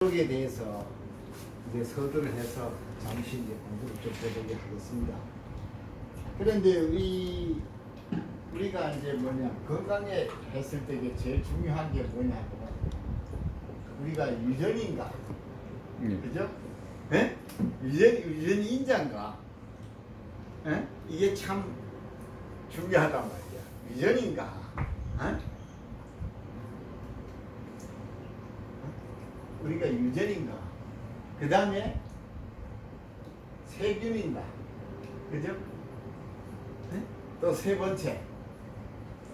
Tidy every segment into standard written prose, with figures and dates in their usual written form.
쪽에 대해서 이제 서두를 해서 잠시 이제 공부를 좀 해보게 하겠습니다. 그런데 우리가 이제 뭐냐 건강에 했을 때 이게 제일 중요한 게 뭐냐고 우리가 유전인가, 그죠? 예? 유전이 인자인가? 예? 이게 참 중요하단 말이야. 유전인가? 예? 우리가 유전인가? 그 다음에 세균인가? 그죠? 네? 또 세 번째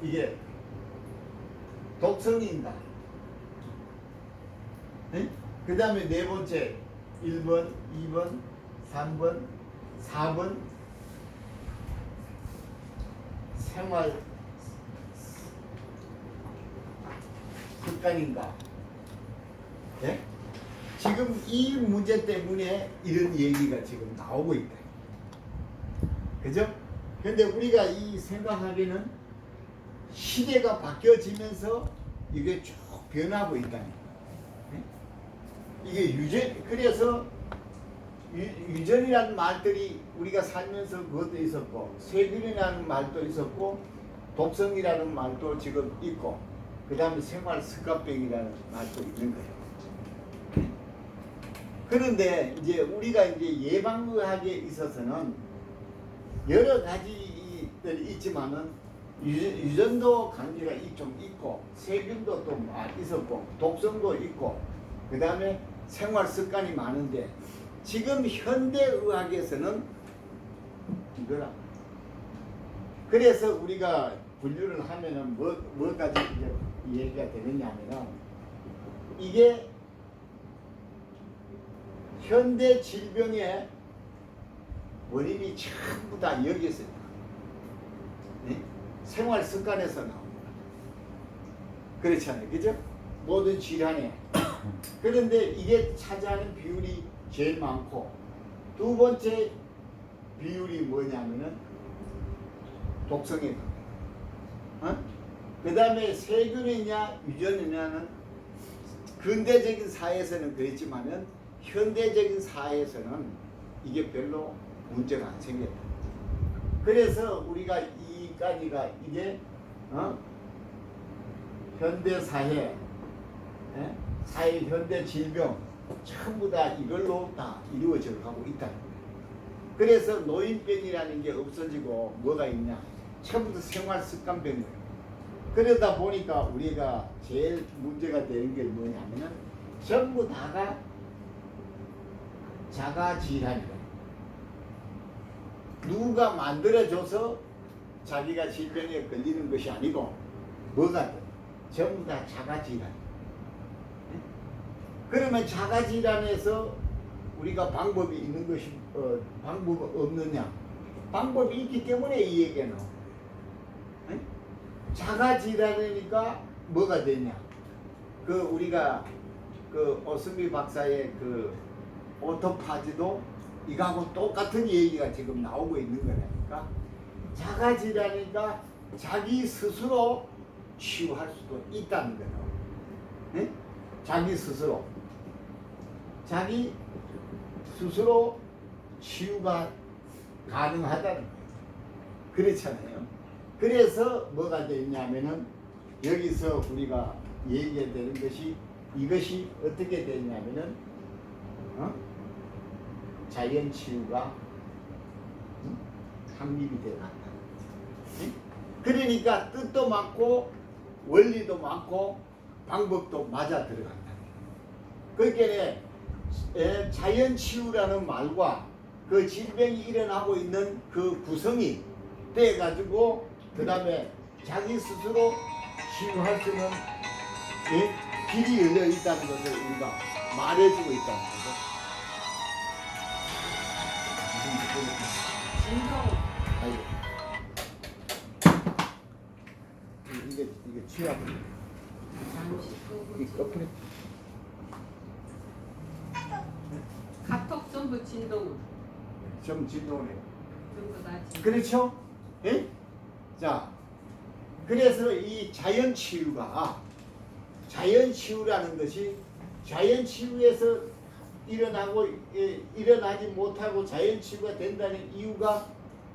이게 독성인가? 네? 그 다음에 네 번째 1번, 2번, 3번, 4번 생활 습관인가? 네? 지금 이 문제 때문에 이런 얘기가 지금 나오고 있다. 그죠? 근데 우리가 이 생각하기는 시대가 바뀌어지면서 이게 쭉 변하고 있다는 거예요. 이게 그래서 유전이라는 말들이 우리가 살면서 그것도 있었고, 세균이라는 말도 있었고, 독성이라는 말도 지금 있고, 그 다음에 생활 습관병이라는 말도 있는 거예요. 그런데 이제 우리가 이제 예방의학에 있어서는 여러 가지들이 있지만은 유전도 관계가 좀 있고 세균도 또 있었고 독성도 있고 그 다음에 생활 습관이 많은데 지금 현대의학에서는 이거라. 그래서 우리가 분류를 하면은 뭐까지 이제 얘기가 되느냐면은 이게 현대 질병의 원인이 전부 다 여기에서 네? 생활 습관에서 나옵니다. 그렇잖아요, 그죠? 모든 질환에. 그런데 이게 차지하는 비율이 제일 많고 두 번째 비율이 뭐냐면은 독성에 갑니다. 그 다음에 세균이냐 유전이냐는 근대적인 사회에서는 그랬지만은 현대적인 사회에서는 이게 별로 문제가 안 생겼다. 그래서 우리가 이까지가 이게 현대 사회, 사회 현대 질병 전부 다 이걸로 다 이루어져 가고 있다. 그래서 노인병이라는 게 없어지고 뭐가 있냐? 전부 다 생활 습관병이에요. 그러다 보니까 우리가 제일 문제가 되는 게 뭐냐면은 전부 다가 자가 질환이다. 누가 만들어줘서 자기가 질병에 걸리는 것이 아니고 뭐가 돼? 전부 다 자가 질환. 그러면 자가 질환에서 우리가 방법이 있는 것이 방법이 없느냐? 방법이 있기 때문에 이 얘기가 나와. 자가 질환이니까 뭐가 되냐? 그 우리가 그 오스미 박사의 그 오토파지도 이거하고 똑같은 얘기가 지금 나오고 있는 거라니까. 자가 질환이니까 자기 스스로 치유할 수도 있다는 거예요. 네? 자기 스스로 치유가 가능하다는 거예요. 그렇잖아요. 그래서 뭐가 되냐면은 여기서 우리가 얘기해야 되는 것이 이것이 어떻게 되냐면은 자연 치유가 확립이 되어간다. 그러니까 뜻도 많고 원리도 많고 방법도 맞아 들어간다. 그러니까 자연 치유라는 말과 그 질병이 일어나고 있는 그 구성이 돼 가지고 그 다음에 자기 스스로 치유할 수 있는 길이 열려 있다는 것을 우리가 말해주고 있다는 거죠. 이게 취하고 이 커플이 카톡 전부 진동. 좀 진동해. 전부 다 진동. 그렇죠? 예? 자, 그래서 이 자연 치유라는 것이 자연치유에서 일어나지 못하고 자연치유가 된다는 이유가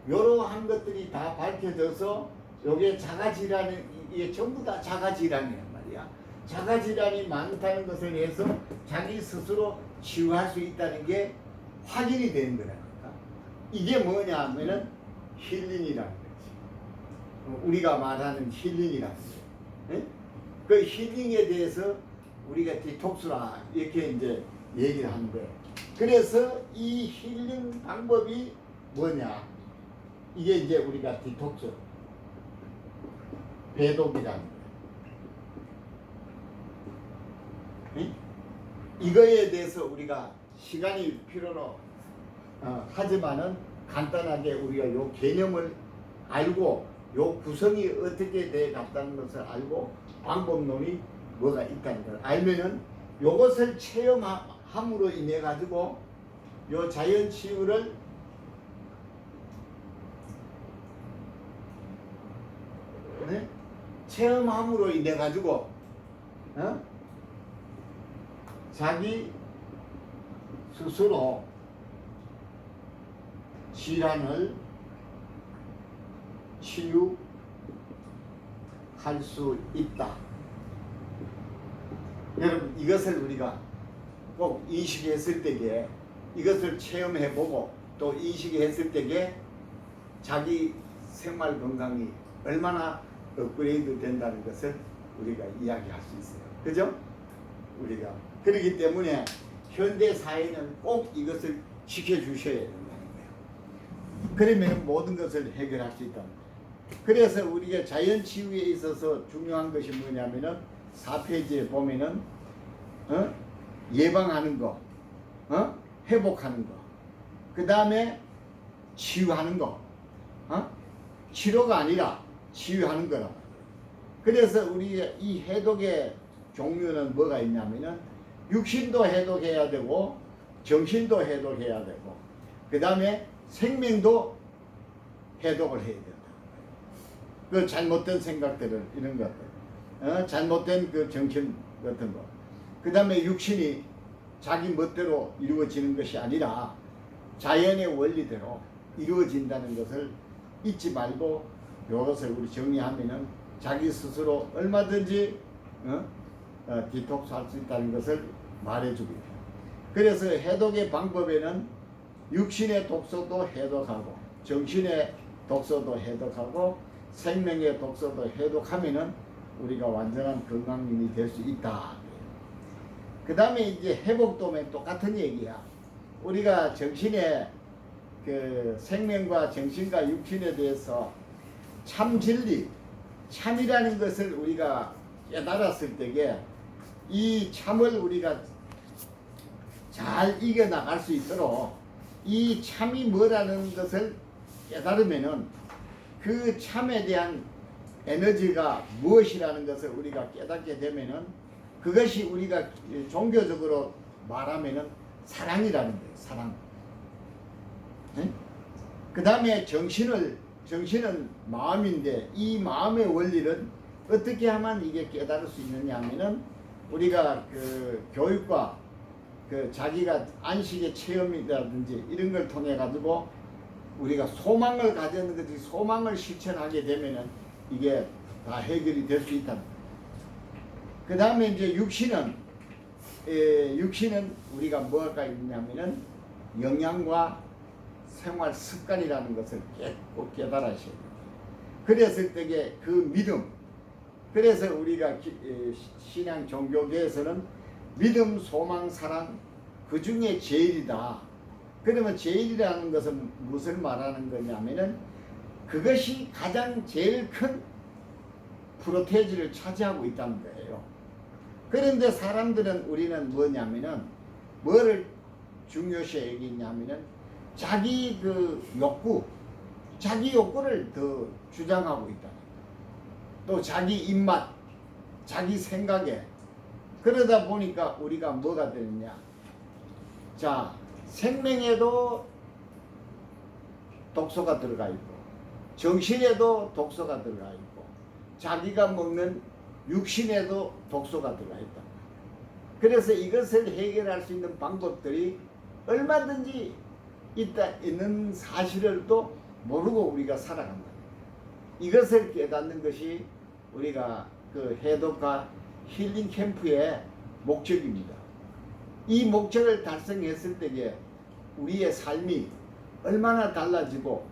이러한 것들이 다 밝혀져서 요게 자가질환은 이게 전부 다 자가질환이란 말이야. 자가질환이 많다는 것을 해서 자기 스스로 치유할 수 있다는 게 확인이 되는 거라니까. 이게 뭐냐 하면은 힐링이라는 거지. 우리가 말하는 힐링이라는 거지. 예? 그 힐링에 대해서 우리가 디톡스라 이렇게 이제 얘기를 하는데, 그래서 이 힐링 방법이 뭐냐? 이게 이제 우리가 디톡스, 배독이라는 거예요. 응? 이거에 대해서 우리가 시간이 필요로 하지만은 간단하게 우리가 요 개념을 알고 요 구성이 어떻게 돼 갔다는 것을 알고 방법론이 뭐가 있다는 걸 알면은 요것을 체험함으로 인해 가지고 요 자연치유를 네? 체험함으로 인해 가지고 자기 스스로 질환을 치유할 수 있다. 여러분, 이것을 우리가 꼭 인식했을 때에 이것을 체험해보고 또 인식했을 때에 자기 생활 건강이 얼마나 업그레이드 된다는 것을 우리가 이야기할 수 있어요. 그죠? 우리가 그렇기 때문에 현대 사회는 꼭 이것을 지켜주셔야 된다는 거예요. 그러면 모든 것을 해결할 수 있다는 거예요. 그래서 우리가 자연치유에 있어서 중요한 것이 뭐냐면은 4페이지에 보면은 예방하는 거, 회복하는 거, 그 다음에 치유하는 거, 치료가 아니라 치유하는 거라. 그래서 우리 이 해독의 종류는 뭐가 있냐면은 육신도 해독해야 되고 정신도 해독해야 되고 그 다음에 생명도 해독을 해야 된다. 그 잘못된 생각들을 이런 것들, 잘못된 그 정신 같은 거, 그 다음에 육신이 자기 멋대로 이루어지는 것이 아니라 자연의 원리대로 이루어진다는 것을 잊지 말고 이것을 우리 정리하면은 자기 스스로 얼마든지 디톡스 할 수 있다는 것을 말해주고 있다. 그래서 해독의 방법에는 육신의 독소도 해독하고 정신의 독소도 해독하고 생명의 독소도 해독하면은 우리가 완전한 건강인이 될 수 있다. 그 다음에 이제 회복도면 똑같은 얘기야. 우리가 정신의 그 생명과 정신과 육신에 대해서 참 진리, 참이라는 것을 우리가 깨달았을 때에 이 참을 우리가 잘 이겨나갈 수 있도록 이 참이 뭐라는 것을 깨달으면은 그 참에 대한 에너지가 무엇이라는 것을 우리가 깨닫게 되면은 그것이 우리가 종교적으로 말하면은 사랑이라는 거예요. 사랑. 그 다음에 정신은 마음인데 이 마음의 원리는 어떻게 하면 이게 깨달을 수 있느냐 하면은 우리가 그 교육과 그 자기가 안식의 체험이라든지 이런 걸 통해 가지고 우리가 소망을 가지는 것이 소망을 실천하게 되면은 이게 다 해결이 될 수 있다. 그 다음에 이제 육신은 우리가 뭐가 있냐면은 영양과 생활 습관이라는 것을 꼭 깨달으셔야 돼요. 그랬을 때에 그 믿음, 그래서 우리가 신앙 종교계에서는 믿음, 소망, 사랑 그 중에 제일이다. 그러면 제일이라는 것은 무엇을 말하는 거냐면은 그것이 가장 제일 큰 프로테이지를 차지하고 있다는 거예요. 그런데 사람들은 우리는 뭐냐면은 뭐를 중요시 여기냐면은 자기 그 욕구, 자기 욕구를 더 주장하고 있다. 또 자기 입맛, 자기 생각에 그러다 보니까 우리가 뭐가 되느냐? 자, 생명에도 독소가 들어가 있고 정신에도 독소가 들어가 있고 자기가 먹는 육신에도 독소가 들어가 있다. 그래서 이것을 해결할 수 있는 방법들이 얼마든지 있는 사실을 또 모르고 우리가 살아간다. 이것을 깨닫는 것이 우리가 그 해독과 힐링 캠프의 목적입니다. 이 목적을 달성했을 때에 우리의 삶이 얼마나 달라지고